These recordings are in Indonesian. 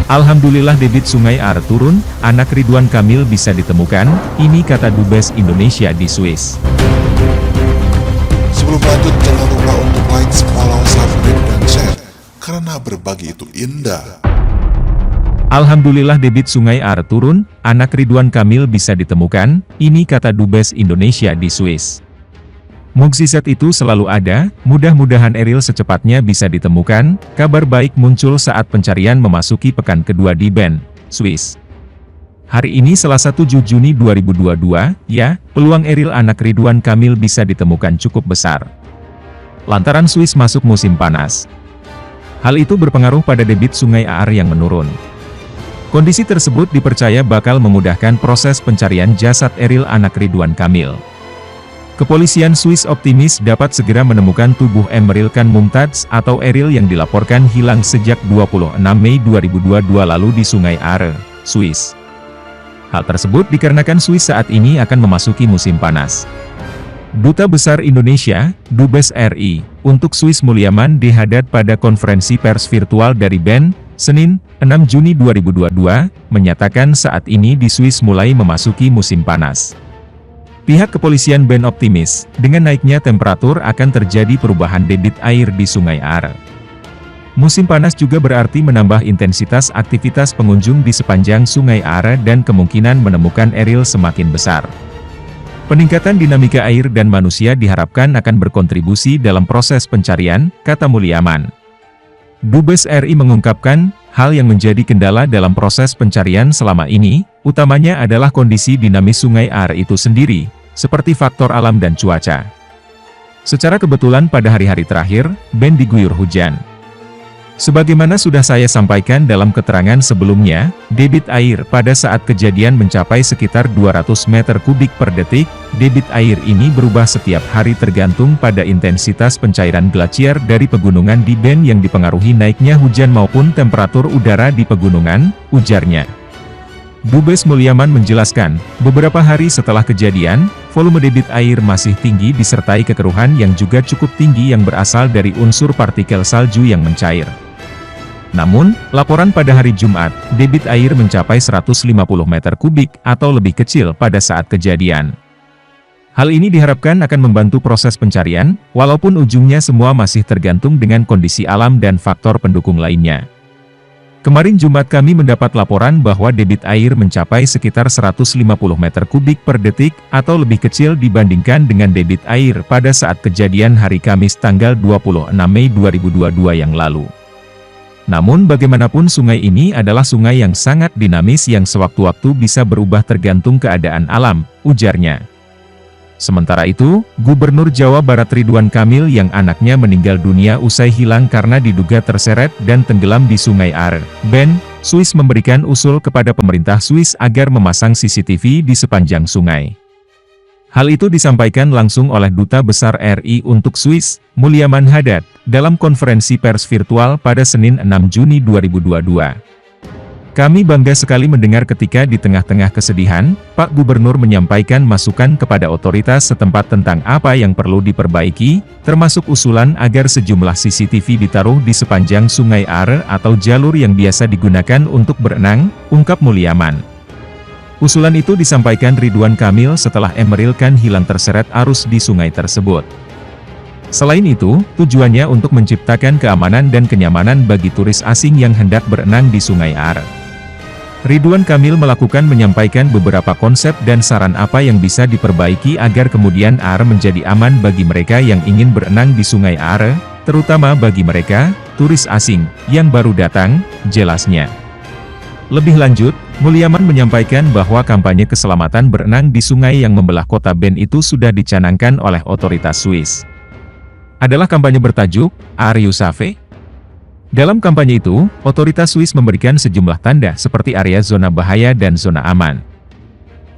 Alhamdulillah debit Sungai Are turun, anak Ridwan Kamil bisa ditemukan, ini kata Dubes Indonesia di Swiss. Sebelum lanjut, jangan lupa untuk like, follow, subscribe, dan share, karena berbagi itu indah. Alhamdulillah debit Sungai Are turun, anak Ridwan Kamil bisa ditemukan, ini kata Dubes Indonesia di Swiss. Mukjizat itu selalu ada, mudah-mudahan Eril secepatnya bisa ditemukan. Kabar baik muncul saat pencarian memasuki pekan kedua di Bern, Swiss. Hari ini Selasa 7 Juni 2022, ya, peluang Eril anak Ridwan Kamil bisa ditemukan cukup besar. Lantaran Swiss masuk musim panas. Hal itu berpengaruh pada debit Sungai Are yang menurun. Kondisi tersebut dipercaya bakal memudahkan proses pencarian jasad Eril anak Ridwan Kamil. Kepolisian Swiss optimis dapat segera menemukan tubuh Emeril Khan Mumtaz atau Eril yang dilaporkan hilang sejak 26 Mei 2022 lalu di Sungai Are, Swiss. Hal tersebut dikarenakan Swiss saat ini akan memasuki musim panas. Duta Besar Indonesia, Dubes RI, untuk Swiss Mulyaman Dehadat pada konferensi pers virtual dari Bern, Senin, 6 Juni 2022, menyatakan saat ini di Swiss mulai memasuki musim panas. Pihak kepolisian Bern optimis, dengan naiknya temperatur akan terjadi perubahan debit air di Sungai Are. Musim panas juga berarti menambah intensitas aktivitas pengunjung di sepanjang Sungai Are dan kemungkinan menemukan Eril semakin besar. Peningkatan dinamika air dan manusia diharapkan akan berkontribusi dalam proses pencarian, kata Mulyaman. Dubes RI mengungkapkan, hal yang menjadi kendala dalam proses pencarian selama ini, utamanya adalah kondisi dinamis Sungai Are itu sendiri, seperti faktor alam dan cuaca. Secara kebetulan pada hari-hari terakhir, Bern diguyur hujan. Sebagaimana sudah saya sampaikan dalam keterangan sebelumnya, debit air pada saat kejadian mencapai sekitar 200 meter kubik per detik. Debit air ini berubah setiap hari tergantung pada intensitas pencairan glasier dari pegunungan di Bern yang dipengaruhi naiknya hujan maupun temperatur udara di pegunungan, ujarnya. Dubes Mulyaman menjelaskan, beberapa hari setelah kejadian, volume debit air masih tinggi disertai kekeruhan yang juga cukup tinggi yang berasal dari unsur partikel salju yang mencair. Namun, laporan pada hari Jumat, debit air mencapai 150 meter kubik atau lebih kecil pada saat kejadian. Hal ini diharapkan akan membantu proses pencarian, walaupun ujungnya semua masih tergantung dengan kondisi alam dan faktor pendukung lainnya. Kemarin Jumat kami mendapat laporan bahwa debit air mencapai sekitar 150 meter kubik per detik, atau lebih kecil dibandingkan dengan debit air pada saat kejadian hari Kamis tanggal 26 Mei 2022 yang lalu. Namun bagaimanapun sungai ini adalah sungai yang sangat dinamis yang sewaktu-waktu bisa berubah tergantung keadaan alam, ujarnya. Sementara itu, Gubernur Jawa Barat Ridwan Kamil yang anaknya meninggal dunia usai hilang karena diduga terseret dan tenggelam di Sungai Are, Bern, Swiss memberikan usul kepada pemerintah Swiss agar memasang CCTV di sepanjang sungai. Hal itu disampaikan langsung oleh Duta Besar RI untuk Swiss, Mulyaman Dehadat, dalam konferensi pers virtual pada Senin 6 Juni 2022. Kami bangga sekali mendengar ketika di tengah-tengah kesedihan, Pak Gubernur menyampaikan masukan kepada otoritas setempat tentang apa yang perlu diperbaiki, termasuk usulan agar sejumlah CCTV ditaruh di sepanjang Sungai Are atau jalur yang biasa digunakan untuk berenang, ungkap Mulyaman. Usulan itu disampaikan Ridwan Kamil setelah Emeril Khan hilang terseret arus di sungai tersebut. Selain itu, tujuannya untuk menciptakan keamanan dan kenyamanan bagi turis asing yang hendak berenang di Sungai Are. Ridwan Kamil menyampaikan beberapa konsep dan saran apa yang bisa diperbaiki agar kemudian Are menjadi aman bagi mereka yang ingin berenang di Sungai Are, terutama bagi mereka, turis asing, yang baru datang, jelasnya. Lebih lanjut, Mulyaman menyampaikan bahwa kampanye keselamatan berenang di sungai yang membelah kota Bern itu sudah dicanangkan oleh otoritas Swiss. Adalah kampanye bertajuk, Are You Safe? Dalam kampanye itu, otoritas Swiss memberikan sejumlah tanda seperti area zona bahaya dan zona aman.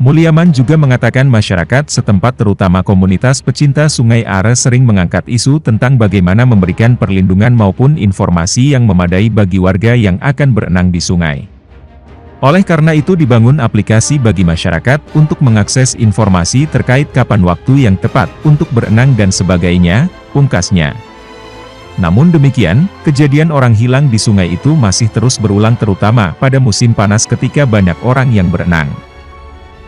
Mulyaman juga mengatakan masyarakat setempat terutama komunitas pecinta Sungai Are sering mengangkat isu tentang bagaimana memberikan perlindungan maupun informasi yang memadai bagi warga yang akan berenang di sungai. Oleh karena itu dibangun aplikasi bagi masyarakat untuk mengakses informasi terkait kapan waktu yang tepat untuk berenang dan sebagainya, pungkasnya. Namun demikian, kejadian orang hilang di sungai itu masih terus berulang terutama pada musim panas ketika banyak orang yang berenang.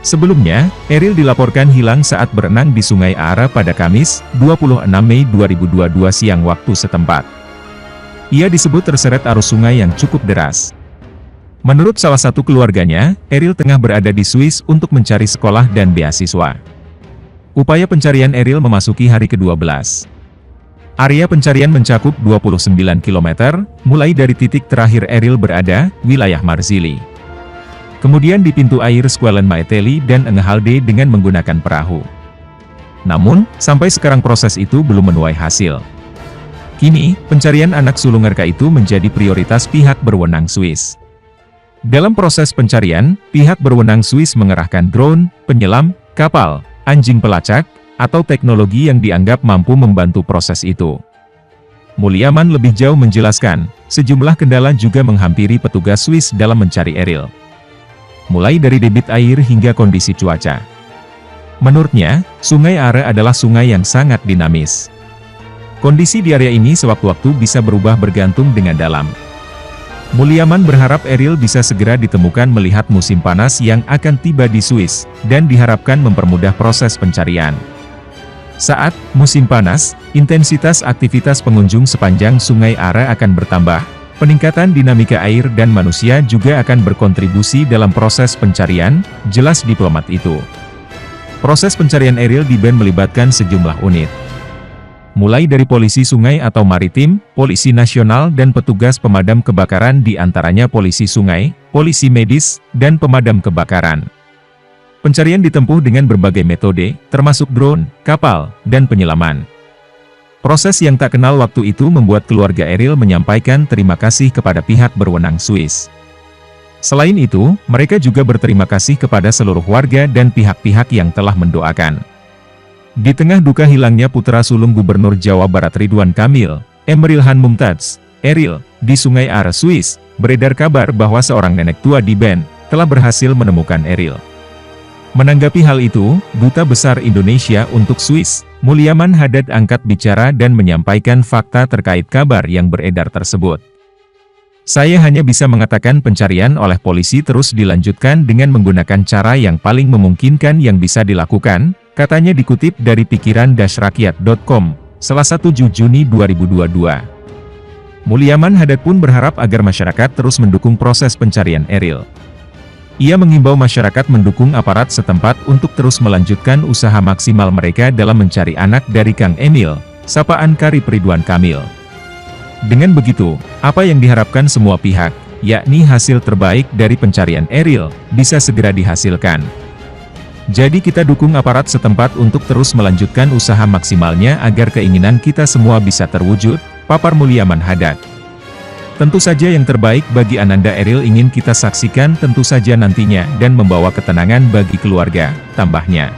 Sebelumnya, Eril dilaporkan hilang saat berenang di Sungai Are pada Kamis, 26 Mei 2022 siang waktu setempat. Ia disebut terseret arus sungai yang cukup deras. Menurut salah satu keluarganya, Eril tengah berada di Swiss untuk mencari sekolah dan beasiswa. Upaya pencarian Eril memasuki hari ke-12. Area pencarian mencakup 29 km, mulai dari titik terakhir Eril berada, wilayah Marzili. Kemudian di pintu air Squalen Maeteli dan Engehalde dengan menggunakan perahu. Namun, sampai sekarang proses itu belum menuai hasil. Kini, pencarian anak sulung RK itu menjadi prioritas pihak berwenang Swiss. Dalam proses pencarian, pihak berwenang Swiss mengerahkan drone, penyelam, kapal, anjing pelacak, atau teknologi yang dianggap mampu membantu proses itu. Mulyaman lebih jauh menjelaskan, sejumlah kendala juga menghampiri petugas Swiss dalam mencari Eril. Mulai dari debit air hingga kondisi cuaca. Menurutnya, Sungai Are adalah sungai yang sangat dinamis. Kondisi di area ini sewaktu-waktu bisa berubah bergantung dengan dalam. Mulyaman berharap Eril bisa segera ditemukan melihat musim panas yang akan tiba di Swiss, dan diharapkan mempermudah proses pencarian. Saat musim panas, intensitas aktivitas pengunjung sepanjang Sungai Are akan bertambah. Peningkatan dinamika air dan manusia juga akan berkontribusi dalam proses pencarian, jelas diplomat itu. Proses pencarian Eril di Ben melibatkan sejumlah unit. Mulai dari polisi sungai atau maritim, polisi nasional dan petugas pemadam kebakaran di antaranya polisi sungai, polisi medis, dan pemadam kebakaran. Pencarian ditempuh dengan berbagai metode, termasuk drone, kapal, dan penyelaman. Proses yang tak kenal waktu itu membuat keluarga Eril menyampaikan terima kasih kepada pihak berwenang Swiss. Selain itu, mereka juga berterima kasih kepada seluruh warga dan pihak-pihak yang telah mendoakan. Di tengah duka hilangnya putra sulung Gubernur Jawa Barat Ridwan Kamil, Emril Han Mumtaz, Eril, di Sungai Are, Swiss, beredar kabar bahwa seorang nenek tua di Ben telah berhasil menemukan Eril. Menanggapi hal itu, Duta Besar Indonesia untuk Swiss, Mulyaman Haddad angkat bicara dan menyampaikan fakta terkait kabar yang beredar tersebut. Saya hanya bisa mengatakan pencarian oleh polisi terus dilanjutkan dengan menggunakan cara yang paling memungkinkan yang bisa dilakukan, katanya dikutip dari pikiran-rakyat.com, Selasa 7 Juni 2022. Mulyaman Haddad pun berharap agar masyarakat terus mendukung proses pencarian Eril. Ia mengimbau masyarakat mendukung aparat setempat untuk terus melanjutkan usaha maksimal mereka dalam mencari anak dari Kang Emil, sapaan Karib Ridwan Kamil. Dengan begitu, apa yang diharapkan semua pihak, yakni hasil terbaik dari pencarian Eril, bisa segera dihasilkan. Jadi kita dukung aparat setempat untuk terus melanjutkan usaha maksimalnya agar keinginan kita semua bisa terwujud, papar Mulyaman Haddad. Tentu saja yang terbaik bagi Ananda Eril ingin kita saksikan tentu saja nantinya dan membawa ketenangan bagi keluarga, tambahnya.